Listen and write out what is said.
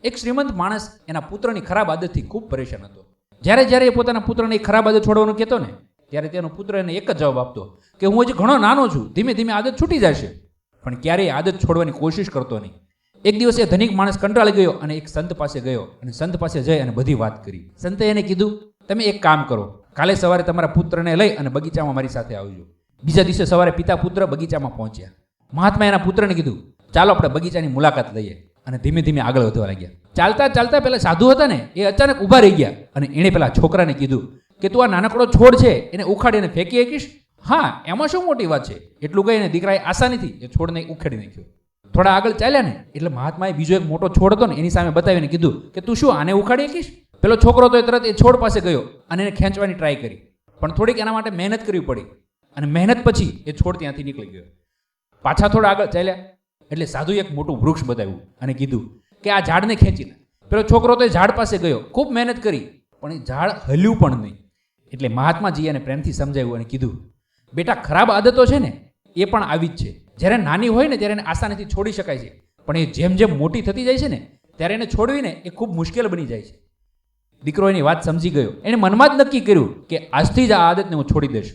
એક શ્રીમંત માણસ એના પુત્રની ખરાબ આદતથી ખૂબ પરેશાન હતો. જ્યારે જ્યારે એ પોતાના પુત્રને એ ખરાબ આદત છોડવાનું કહેતો ને ત્યારે તેનો પુત્ર એને એક જ જવાબ આપતો કે હું હજી ઘણો નાનો છું, ધીમે ધીમે આદત છૂટી જશે. પણ ક્યારેય આદત છોડવાની કોશિશ કરતો નહીં. એક દિવસ એ ધનિક માણસ કંટાળી ગયો અને એક સંત પાસે ગયો અને સંત પાસે જઈ અને બધી વાત કરી. સંતે એને કીધું, તમે એક કામ કરો, કાલે સવારે તમારા પુત્રને લઈ અને બગીચામાં મારી સાથે આવજો. બીજા દિવસે સવારે પિતા પુત્ર બગીચામાં પહોંચ્યા. મહાત્માએ એના પુત્રને કીધું, ચાલો આપણે બગીચાની મુલાકાત લઈએ. અને ધીમે ધીમે આગળ વધવા લાગ્યા. ચાલતા ચાલતા પેલા સાધુ હતા ને એ અચાનક ઊભા રહી ગયા અને એણે પેલા છોકરાને કીધું કે તું આ નાનકડો છોડ છે એને ઉખાડીને ફેંકી શકીશ? હા, એમાં શું મોટી વાત છે? એટલું કહીને દીકરાએ આસાનીથી એ છોડને ઉખેડી નાખ્યો. થોડા આગળ ચાલ્યા ને એટલે મહાત્માએ બીજો એક મોટો છોડ હતો ને એની સામે બતાવીને કીધું કે તું શું આને ઉખાડી શકીશ? પેલો છોકરો તો એ તરત એ છોડ પાસે ગયો અને એને ખેંચવાની ટ્રાય કરી, પણ થોડીક એના માટે મહેનત કરવી પડી અને મહેનત પછી એ છોડ ત્યાંથી નીકળી ગયો. પાછા થોડા આગળ ચાલ્યા એટલે સાધુએ એક મોટું વૃક્ષ બતાવ્યું અને કીધું કે આ ઝાડને ખેંચી લે. પેલો છોકરો તો એ ઝાડ પાસે ગયો, ખૂબ મહેનત કરી, પણ એ ઝાડ હલ્યું પણ નહીં. એટલે મહાત્માજી એને પ્રેમથી સમજાવ્યું અને કીધું, બેટા, ખરાબ આદતો છે ને એ પણ આવી જ છે. જ્યારે નાની હોય ને ત્યારે એને આસાનીથી છોડી શકાય છે, પણ એ જેમ જેમ મોટી થતી જાય છે ને ત્યારે એને છોડવીને એ ખૂબ મુશ્કેલ બની જાય છે. દીકરો એની વાત સમજી ગયો. એણે મનમાં જ નક્કી કર્યું કે આજથી જ આ આદતને હું છોડી દઈશ.